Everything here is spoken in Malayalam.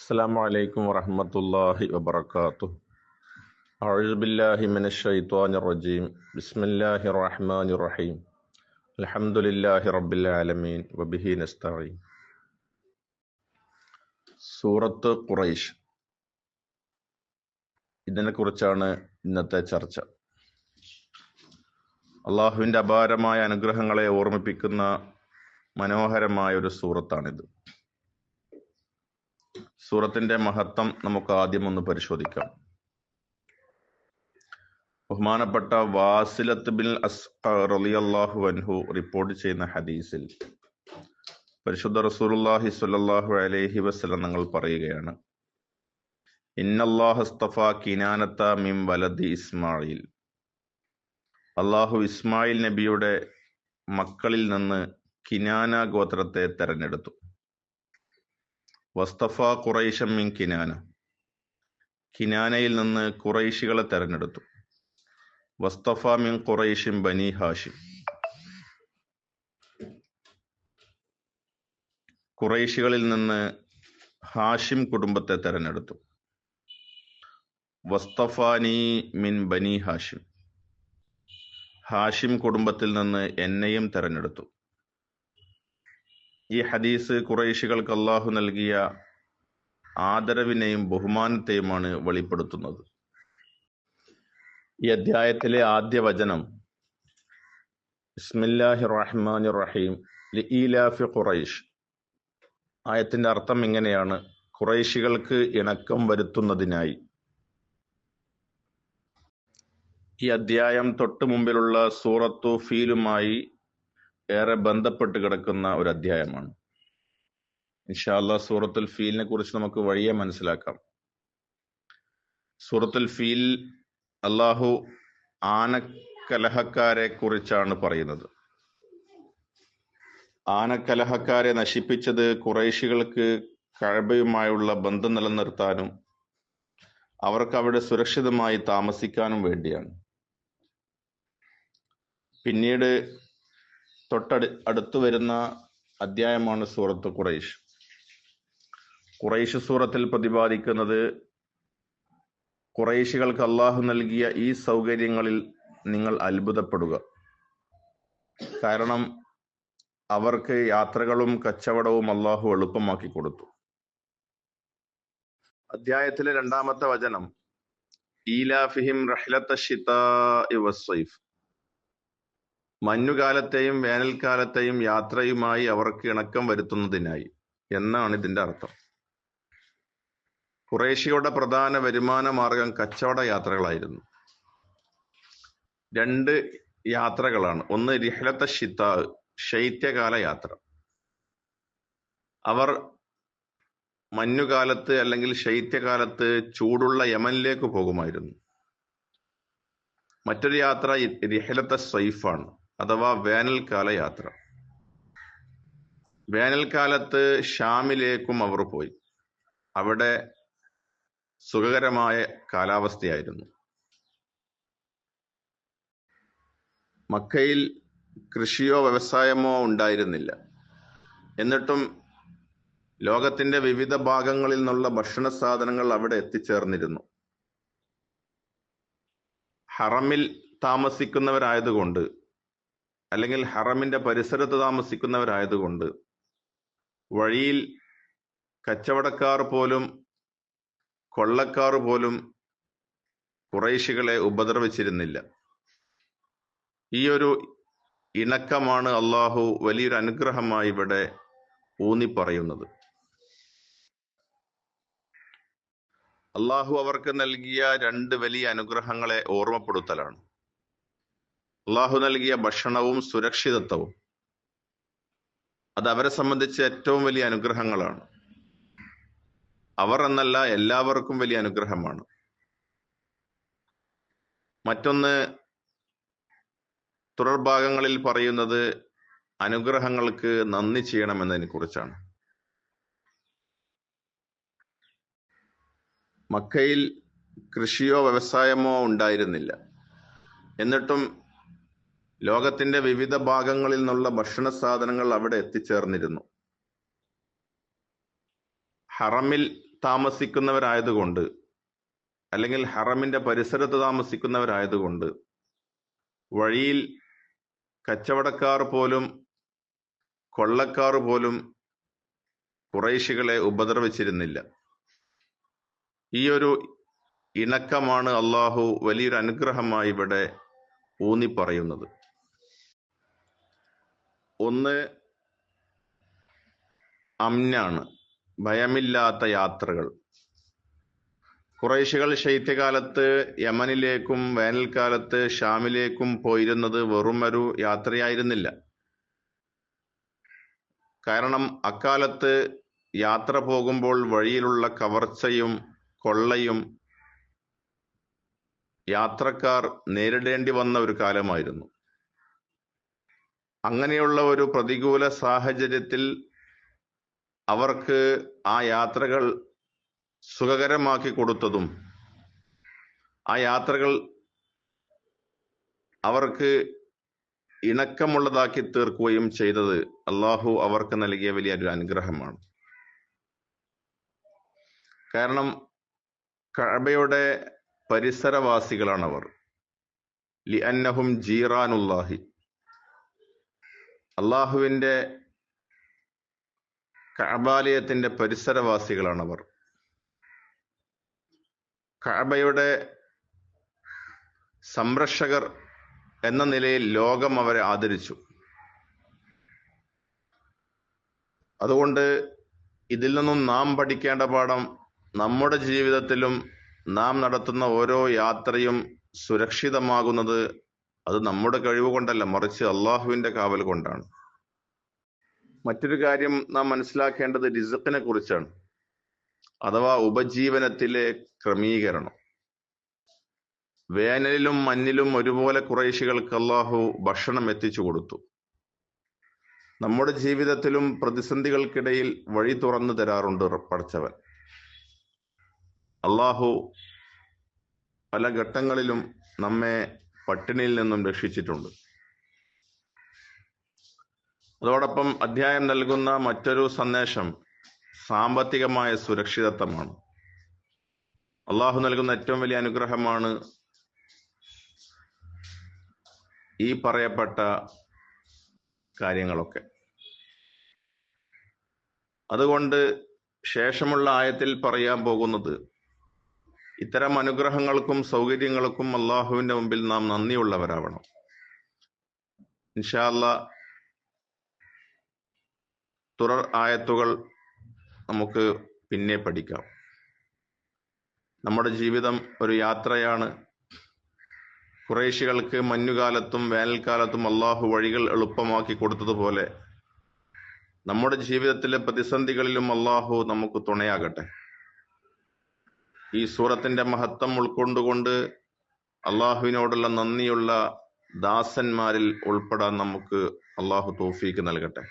അസ്സലാമു അലൈക്കും വറഹ്മത്തുള്ളാഹി വബറകാതുഹു. അഊദു ബില്ലാഹി മിനശ് ശൈത്വാനിർ റജീം. ബിസ്മില്ലാഹിർ റഹ്മാനിർ റഹീം. അൽഹംദുലില്ലാഹി റബ്ബിൽ ആലമീൻ വബിഹി നസ്തഈൻ. സൂറത്ത് ഖുറൈശ്, ഇതിനെക്കുറിച്ചാണ് ഇന്നത്തെ ചർച്ച. അള്ളാഹുവിൻ്റെ അപാരമായ അനുഗ്രഹങ്ങളെ ഓർമ്മിപ്പിക്കുന്ന മനോഹരമായ ഒരു സൂറത്താണിത്. സൂറത്തിന്റെ മഹത്വം നമുക്ക് ആദ്യം ഒന്ന് പരിശോധിക്കാം. ബഹുമാനപ്പെട്ട വാസിലത്ത് ബിൻ അസ്ഖ റളിയല്ലാഹു അൻഹു റിപ്പോർട്ട് ചെയ്യുന്ന ഹദീസിൽ പരിശുദ്ധ റസൂലുള്ളാഹി സ്വല്ലല്ലാഹു അലൈഹി വസല്ലം തങ്ങൾ പറയുകയാണ്, ഇന്നല്ലാഹ അസ്തഫാ കിനാനത മിൻ വലദി ഇസ്മായിൽ. അള്ളാഹു ഇസ്മായിൽ നബിയുടെ മക്കളിൽ നിന്ന് കിനാന ഗോത്രത്തെ തെരഞ്ഞെടുത്തു. വസ്തഫ ഖുറൈശം മിൻ കിനാന. കിനാനയിൽ നിന്ന് ഖുറൈശികളെ തെരഞ്ഞെടുത്തു. വസ്തഫ മിൻ ഖുറൈശിൻ ബനി ഹാഷിം. ഖുറൈശികളിൽ നിന്ന് ഹാഷിം കുടുംബത്തെ തെരഞ്ഞെടുത്തു. വസ്തഫാനി മിൻ ബനി ഹാഷിം. ഹാഷിം കുടുംബത്തിൽ നിന്ന് എന്നെയും തെരഞ്ഞെടുത്തു. ഈ ഹദീസ് ഖുറൈശികൾക്ക് അള്ളാഹു നൽകിയ ആദരവിനെയും ബഹുമാനത്തെയുമാണ് വെളിപ്പെടുത്തുന്നത്. ഈ അധ്യായത്തിലെ ആദ്യ വചനം ബിസ്മില്ലാഹിർ റഹ്മാനിർ റഹീം ലിഈലാഫി ഖുറൈശ്. ആയത്തിന്റെ അർത്ഥം ഇങ്ങനെയാണ്: ഖുറൈശികൾക്ക് ഇണക്കം വരുത്തുന്നതിനായി. ഈ അധ്യായം തൊട്ടു മുമ്പിലുള്ള സൂറത്തു ഫീലുമായി ഏറെ ബന്ധപ്പെട്ട് കിടക്കുന്ന ഒരു അധ്യായമാണ്. ഇൻഷാ അല്ലാഹ് സൂറത്തുൽ ഫീലിനെ കുറിച്ച് നമുക്ക് വഴിയെ മനസ്സിലാക്കാം. സൂറത്തുൽ ഫീൽ അള്ളാഹു ആനക്കലഹക്കാരെ കുറിച്ചാണ് പറയുന്നത്. ആനക്കലഹക്കാരെ നശിപ്പിച്ചത് ഖുറൈശികൾക്ക് കഅബയുമായുള്ള ബന്ധം നിലനിർത്താനും അവർക്ക് അവിടെ സുരക്ഷിതമായി താമസിക്കാനും വേണ്ടിയാണ്. പിന്നീട് അടുത്തു വരുന്ന അധ്യായമാണ് സൂറത്ത് ഖുറൈശ്. ഖുറൈശ് സൂറത്തിൽ പ്രതിപാദിക്കുന്നത് ഖുറൈശികൾക്ക് അള്ളാഹു നൽകിയ ഈ സൗകര്യങ്ങളിൽ നിങ്ങൾ അത്ഭുതപ്പെടുക. കാരണം അവർക്ക് യാത്രകളും കച്ചവടവും അള്ളാഹു എളുപ്പമാക്കി കൊടുത്തു. അധ്യായത്തിലെ രണ്ടാമത്തെ വചനം ഈലാഫിഹിം റഹ്ലത ശിതാഇ വസ്സൈഫ്. മഞ്ഞുകാലത്തെയും വേനൽക്കാലത്തെയും യാത്രയുമായി അവർക്ക് ഇണക്കം വരുത്തുന്നതിനായി എന്നാണ് ഇതിന്റെ അർത്ഥം. ഖുറൈശിയുടെ പ്രധാന വരുമാന മാർഗം കച്ചവട യാത്രകളായിരുന്നു. രണ്ട് യാത്രകളാണ്. ഒന്ന് റിഹ്ലത ശിതാ, ശൈത്യകാല യാത്ര. അവർ മഞ്ഞുകാലത്ത് അല്ലെങ്കിൽ ശൈത്യകാലത്ത് ചൂടുള്ള യമനിലേക്ക് പോകുമായിരുന്നു. മറ്റൊരു യാത്ര റിഹ്ലത സൈഫാണ്, അഥവാ വേനൽക്കാല യാത്ര. വേനൽക്കാലത്ത് ഷാമിലേക്കും അവർ പോയി. അവിടെ സുഖകരമായ കാലാവസ്ഥയായിരുന്നു. മക്കയിൽ കൃഷിയോ വ്യവസായമോ ഉണ്ടായിരുന്നില്ല. എന്നിട്ടും ലോകത്തിന്റെ വിവിധ ഭാഗങ്ങളിൽ നിന്നുള്ള ഭക്ഷണ സാധനങ്ങൾ അവിടെ എത്തിച്ചേർന്നിരുന്നു. ഹറമിൽ താമസിക്കുന്നവരായതുകൊണ്ട്, അല്ലെങ്കിൽ ഹറമിന്റെ പരിസരത്ത് താമസിക്കുന്നവരായതുകൊണ്ട് വഴിയിൽ കച്ചവടക്കാർ പോലും കൊള്ളക്കാർ പോലും ഖുറൈശികളെ ഉപദ്രവിച്ചിരുന്നില്ല. ഈ ഒരു ഇണക്കമാണ് അള്ളാഹു വലിയൊരു അനുഗ്രഹമായി ഇവിടെ ഊന്നി പറയുന്നത്. അള്ളാഹു അവർക്ക് നൽകിയ രണ്ട് വലിയ അനുഗ്രഹങ്ങളെ ഓർമ്മപ്പെടുത്തലാണ്. അള്ളാഹു നൽകിയ ഭക്ഷണവും സുരക്ഷിതത്വവും. അത് അവരെ സംബന്ധിച്ച് ഏറ്റവും വലിയ അനുഗ്രഹങ്ങളാണ്. അവർ എന്നല്ല, എല്ലാവർക്കും വലിയ അനുഗ്രഹമാണ്. മറ്റൊന്ന് തുടർഭാഗങ്ങളിൽ പറയുന്നത് അനുഗ്രഹങ്ങൾക്ക് നന്ദി ചെയ്യണമെന്നതിനെ കുറിച്ചാണ്. മക്കയിൽ കൃഷിയോ വ്യവസായമോ ഉണ്ടായിരുന്നില്ല. എന്നിട്ടും ലോകത്തിന്റെ വിവിധ ഭാഗങ്ങളിൽ നിന്നുള്ള ഭക്ഷണ സാധനങ്ങൾ അവിടെ എത്തിച്ചേർന്നിരുന്നു. ഹറമിൽ താമസിക്കുന്നവരായതുകൊണ്ട്, അല്ലെങ്കിൽ ഹറമിന്റെ പരിസരത്ത് താമസിക്കുന്നവരായതുകൊണ്ട് വഴിയിൽ കച്ചവടക്കാർ പോലും കൊള്ളക്കാർ പോലും ഖുറൈശികളെ ഉപദ്രവിച്ചിരുന്നില്ല. ഈ ഒരു ഇണക്കമാണ് അള്ളാഹു വലിയൊരു അനുഗ്രഹമായി ഇവിടെ ഊന്നി പറയുന്നത്. ഒന്ന് അമ്നാണ്, ഭയമില്ലാത്ത യാത്രകൾ. ഖുറൈശികൾ ശൈത്യകാലത്ത് യമനിലേക്കും വേനൽക്കാലത്ത് ഷാമിലേക്കും പോയിരുന്നത് വെറുമൊരു യാത്രയായിരുന്നില്ല. കാരണം അക്കാലത്ത് യാത്ര പോകുമ്പോൾ വഴിയിലുള്ള കവർച്ചയും കൊള്ളയും യാത്രക്കാർ നേരിടേണ്ടി വന്ന ഒരു കാലമായിരുന്നു. അങ്ങനെയുള്ള ഒരു പ്രതികൂല സാഹചര്യത്തിൽ അവർക്ക് ആ യാത്രകൾ സുഖകരമാക്കി കൊടുത്തതും ആ യാത്രകൾ അവർക്ക് ഇണക്കമുള്ളതാക്കി തീർക്കുകയും ചെയ്തത് അള്ളാഹു അവർക്ക് നൽകിയ വലിയൊരു അനുഗ്രഹമാണ്. കാരണം കഅബയുടെ പരിസരവാസികളാണവർ. ലിഅന്നഹും ജീറാനുല്ലാഹി, അള്ളാഹുവിന്റെ കഅബാലയത്തിന്റെ പരിസരവാസികളാണവർ. കഅബയുടെ സംരക്ഷകർ എന്ന നിലയിൽ ലോകം അവരെ ആദരിച്ചു. അതുകൊണ്ട് ഇതിൽ നിന്നും നാം പഠിക്കേണ്ട പാഠം, നമ്മുടെ ജീവിതത്തിലും നാം നടത്തുന്ന ഓരോ യാത്രയും സുരക്ഷിതമാകുന്നത് അത് നമ്മുടെ കഴിവ് കൊണ്ടല്ല, മറിച്ച് അള്ളാഹുവിന്റെ കാവൽ കൊണ്ടാണ്. മറ്റൊരു കാര്യം നാം മനസ്സിലാക്കേണ്ടത് റിസ്ഖിനെ കുറിച്ചാണ്, അഥവാ ഉപജീവനത്തിലെ ക്രമീകരണം. വേനലിലും മഞ്ഞിലും ഒരുപോലെ ഖുറൈശികൾക്ക് അള്ളാഹു ഭക്ഷണം എത്തിച്ചു കൊടുത്തു. നമ്മുടെ ജീവിതത്തിലും പ്രതിസന്ധികൾക്കിടയിൽ വഴി തുറന്നു തരാറുണ്ട് പടച്ചവൻ. അള്ളാഹു പല ഘട്ടങ്ങളിലും നമ്മെ പട്ടിണിയിൽ നിന്നും രക്ഷിച്ചിട്ടുണ്ട്. അതോടൊപ്പം അധ്യായം നൽകുന്ന മറ്റൊരു സന്ദേശം സാമ്പത്തികമായ സുരക്ഷിതത്വമാണ്. അള്ളാഹു നൽകുന്ന ഏറ്റവും വലിയ അനുഗ്രഹമാണ് ഈ പറയപ്പെട്ട കാര്യങ്ങളൊക്കെ. അതുകൊണ്ട് ശേഷമുള്ള ആയത്തിൽ പറയാൻ പോകുന്നത്, ഇത്തരം അനുഗ്രഹങ്ങൾക്കും സൗകര്യങ്ങൾക്കും അള്ളാഹുവിന്റെ മുമ്പിൽ നാം നന്ദിയുള്ളവരാവണം. ഇൻഷാ അല്ലാഹ് തുടർ ആയത്തുകൾ നമുക്ക് പിന്നെ പഠിക്കാം. നമ്മുടെ ജീവിതം ഒരു യാത്രയാണ്. ഖുറൈശികൾക്ക് മഞ്ഞുകാലത്തും വേനൽക്കാലത്തും അള്ളാഹു വഴികൾ എളുപ്പമാക്കി കൊടുത്തതുപോലെ നമ്മുടെ ജീവിതത്തിലെ പ്രതിസന്ധികളിലും അള്ളാഹു നമുക്ക് തുണയാകട്ടെ. ഈ സൂറത്തിന്റെ മഹത്വം ഉൾക്കൊണ്ടുകൊണ്ട് അള്ളാഹുവിനോടുള്ള നന്ദിയുള്ള ദാസന്മാരിൽ ഉൾപ്പെടാൻ നമുക്ക് അള്ളാഹു തൗഫീക്ക് നൽകട്ടെ.